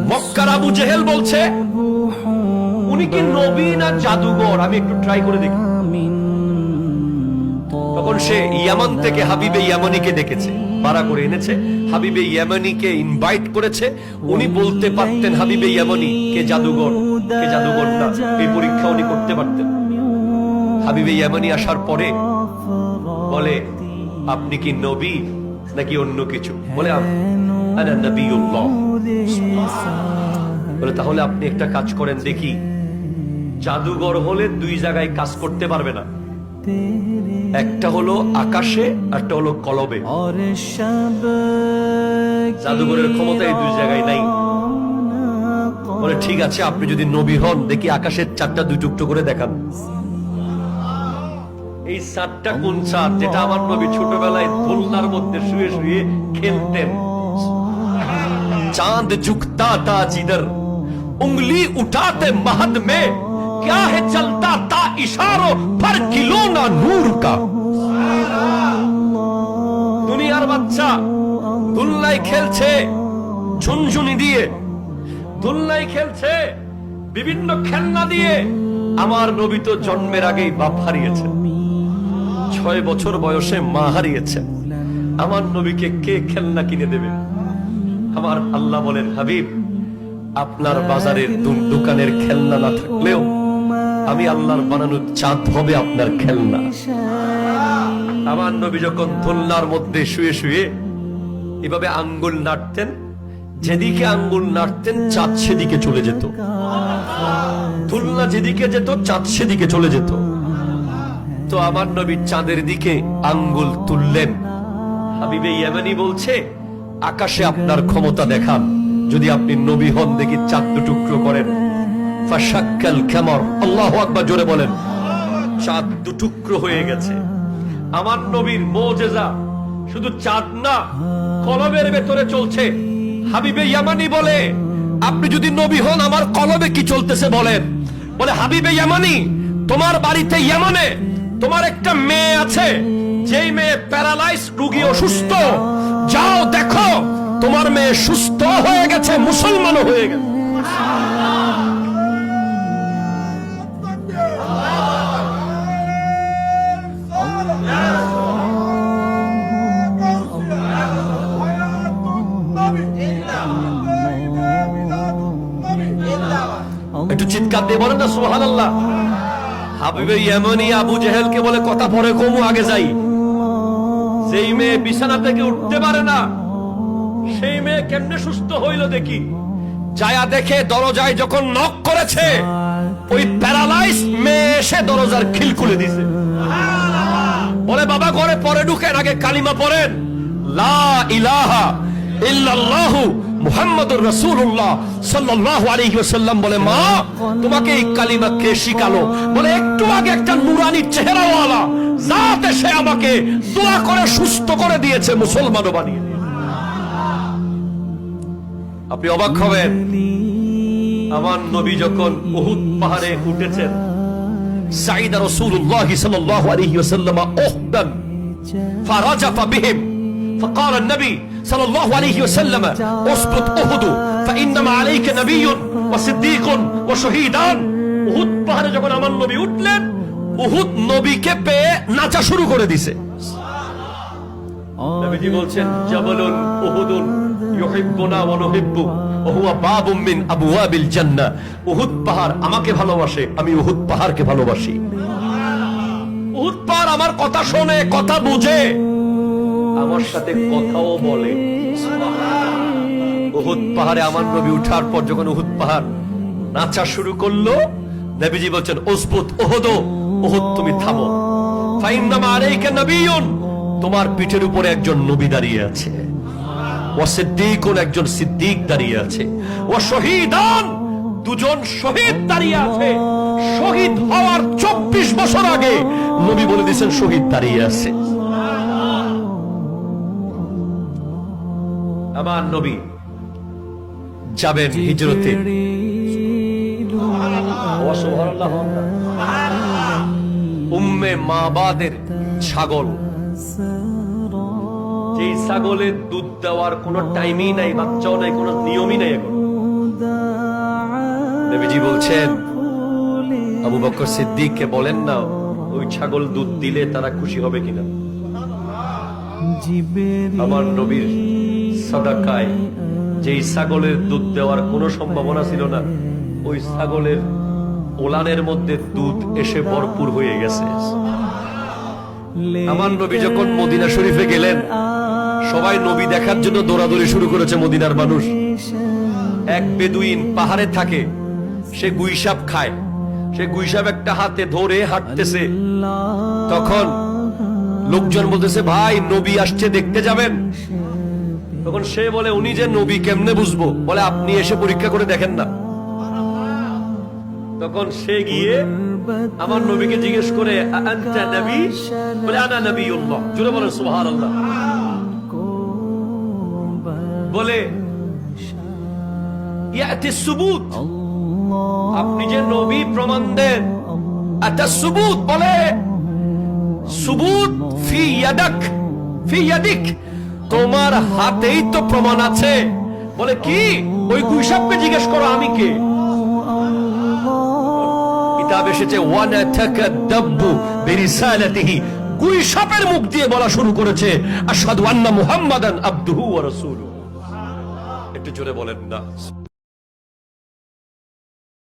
মক্কার আবু জেহেল বলছে উনি কি নবী না জাদুঘর, আমি একটু ট্রাই করে দেখি। তখন সে ইয়ামান থেকে হাবিবে ইয়ামানিকে ডেকেছে, ভাড়া করে এনেছে, হাবিবে ইয়ামানিকে ইনভাইট করেছে। উনি বলতে পারতেন হাবিবে ইয়ামানি কে জাদুঘর কে জাদুঘর না, এই পরীক্ষা উনি করতে পারতেন। হাবিবে ইয়ামানি আসার পরে বলে আপনি কি নবী নাকি অন্য কিছু? বলে আনা নবিয়ুল্লাহ। বলে তাহলে আপনি একটা কাজ করেন দেখি, জাদুঘর হলে দুই জায়গায় কাজ করতে পারবে না, একটা হলো আকাশে একটা হলো কলবে। জাদুঘরের ক্ষমতা এই দুই জায়গায় নাই। বলে ঠিক আছে, আপনি যদি নবী হন দেখি আকাশের চারটা দুই টুকরো করে দেখান। এই চারটা কোন চাঁদ যেটা আমার নবী ছোটবেলায় দোলনার মধ্যে শুয়ে শুয়ে খেলতেন? চাঁদ ঝুঁকতা তা জিদর উंगली उठाते महद में क्या है चलता ता इशारों पर किलोना नूर का। দুনিয়ার বাচ্চা দুলনায় খেলছে, ঝুনঝুনি দিয়ে দুলনায় খেলছে, বিভিন্ন খেলনা দিয়ে। আমার নবী তো জন্মের আগেই বাপ হারিয়েছেন, 6 বছর বয়সে মা হারিয়েছেন। আমার নবীকে কে খেলনা কিনে দেবে? আমার আল্লাহ বলেন হাবিব, আপনার বাজারের দোকানের খেলনা না থাকলেও আমি আল্লাহর বানানো চাঁদ হবে আপনার খেলনা। আমার নবী যখন দোলনার মধ্যে শুয়ে শুয়ে এভাবে আঙ্গুল নাড়তেন, যেদিকে আঙ্গুল নাড়তেন চাঁদ সেদিকে চলে যেত, দোলনা যেদিকে যেত চাঁদ সেদিকে চলে যেত। তো আমার নবী চাঁদের দিকে আঙ্গুল তুললেন। হাবিবে ইয়ামানি বলছে আকাশে আপনার ক্ষমতা দেখান, যদি আপনি নবী হন দেখি চাঁদ দুটুকরো করেন। ফাশাক্কাল কামার, আল্লাহু আকবার জোরে বলেন। চাঁদ দুটুকরো হয়ে গেছে। আমার নবীর মুজিজা শুধু চাঁদ না, কলবের ভেতরে চলছে। হাবিবে ইয়ামানি বলে আপনি যদি নবী হন আমার কলবে কি চলতেছে বলেন? বলে হাবিবে ইয়ামানি, তোমার বাড়িতে ইয়ামানে তোমার একটা মেয়ে আছে, যেই মেয়ে প্যারালাইজ রোগী, অসুস্থ। যাও দেখো তোমার মেয়ে সুস্থ হয়ে গেছে, মুসলমান হয়ে গেছে। একটু চিৎকার দিয়ে বলেন না সুবহানাল্লাহ। হাবিবে ইয়ামানি আবু জেহেলকে বলে কথা পরে কমু, আগে যাই। যেই মেয়ে বিছানা থেকে উঠতে পারে না সেই মেয়ে কেমনে সুস্থ হইল দেখি। যায়া দেখে দরজায় যখন নক করেছে ওই প্যারালাইজ মেয়ে এসে দরজার খিল খুলে দিছে। বলে বাবা ঘরে পরে ঢুকেন, আগে কালিমা পড়েন, লা ইলাহা ইল্লাল্লাহু মুহাম্মাদুর রাসূলুল্লাহ সাল্লাল্লাহু আলাইহি ওয়াসাল্লাম। বলে মা তোমাকে এই কালিমা কে শিখালো? বলে একটু আগে একটা নুরানি চেহারাওয়ালা জাত এসে আমাকে দোয়া করে সুস্থ করে দিয়েছে, মুসলমানও বানিয়ে দিয়েছে। আপনি অবাক হবেন, আমার নবী যখন উহুদ পাহাড়ে উঠেছেন, সাইদা রাসূলুল্লাহ সাল্লাল্লাহু আলাইহি ওয়াসাল্লাম উহদান ফারাজাফা বিহিম فقال النبي صلى الله عليه وسلم اسقط احد فانما عليك نبي وصديق وشهيدان। উহুদ পাহাড়ে যখন আমার নবী উঠলেন, উহুদ নবীকে পেয়ে নাচা শুরু করে দিয়েছে। নবীজি বলছেন জাবালুন উহুদুন ইউহিব্বুনা ওয়া নুহিব্বু ওয়া হুয়া বাবুম মিন আবওয়াবিল জান্নাহ। উহুদ পাহাড় আমাকে ভালোবাসে, আমি উহুদ পাহাড়কে ভালোবাসি। উহুদ পাহাড় আমার কথা শোনে, কথা বুঝে, আমার সাথে কথাও বলে। উহুদ পাহাড়ে আমার নবী উঠার পর যখন উহুদ পাহাড় নাচা শুরু করলো, নবীজি বলছেন উসবুত উহুদ, উহুদ তুমি থামো। ফাইন্নামা আলাইকা নবিয়্যুন, তোমার পিঠের উপরে একজন নবী দাঁড়িয়ে আছে। ওয়া সিদ্দীকুন, একজন সিদ্দিক দাঁড়িয়ে আছে। ওয়া শহীদান, দুজন শহীদ দাঁড়িয়ে আছে। শহীদ হওয়ার 24 বছর আগে নবী বলে দিয়েছেন শহীদ দাঁড়িয়ে আছে। আমার নবী যাবেন হিজরতে। উম্মে মাবাদের ছাগল, যেই ছাগলের দুধ দেওয়ার কোনো টাইমই নাই, বাচ্চাও নাই, কোনো নিয়মই নাই। এখন বলছেন, আবু বকর সিদ্দিককে বলেন না ওই ছাগল দুধ দিলে তারা খুশি হবে কিনা। আমার নবীর সাদাকায় যেই ছাগলের দুধ দেওয়ার কোনো সম্ভাবনা ছিল না, ওই ছাগলের ওলানের মধ্যে দুধ এসে ভরপুর হয়ে গেছে। আমার নবী যখন মদিনা শরীফে গেলেন, সবাই নবী দেখার জন্য দৌড়াদৌড়ি শুরু করেছে মদিনার মানুষ। এক বেদুইন পাহাড়ে থাকে, সে গুইসাপ খায়, সে গুইসাপ একটা হাতে ধরে হাঁটতেছে। তখন লোকজন বলতেছে, ভাই নবী আসছে, দেখতে যাবেন? তখন সে বলে, উনি যে নবী কেমনে বুঝবো? বলে, আপনি এসে পরীক্ষা করে দেখেন না। তখন সে গিয়ে আমার নবীকে জিজ্ঞেস করে, আনতা নবী? বলে, আনা নবিয়ুল্লাহ। জোরে বলেন সুবহানাল্লাহ। বলে, ইয়াতি সুবুত, আপনি যে নবী প্রমাণ দেন। আতা সুবুত, বলে সুবুত ফি ইয়াদাক, ফি ইয়াদিক, তোমার হাতেই তো প্রমাণ আছে। বলে, কি? ওই গুইসাপকে জিজ্ঞেস করো আমি কে। কিতাব এসেছে, ওয়ানা তাকাদ্দাবু বিরিসালাতিহি, গুইসাপের মুখ দিয়ে বলা শুরু করেছে, আশহাদু আন্না মুহাম্মাদান আবদুহু ওয়া রাসূলুহু। একটু জোরে বলেন না।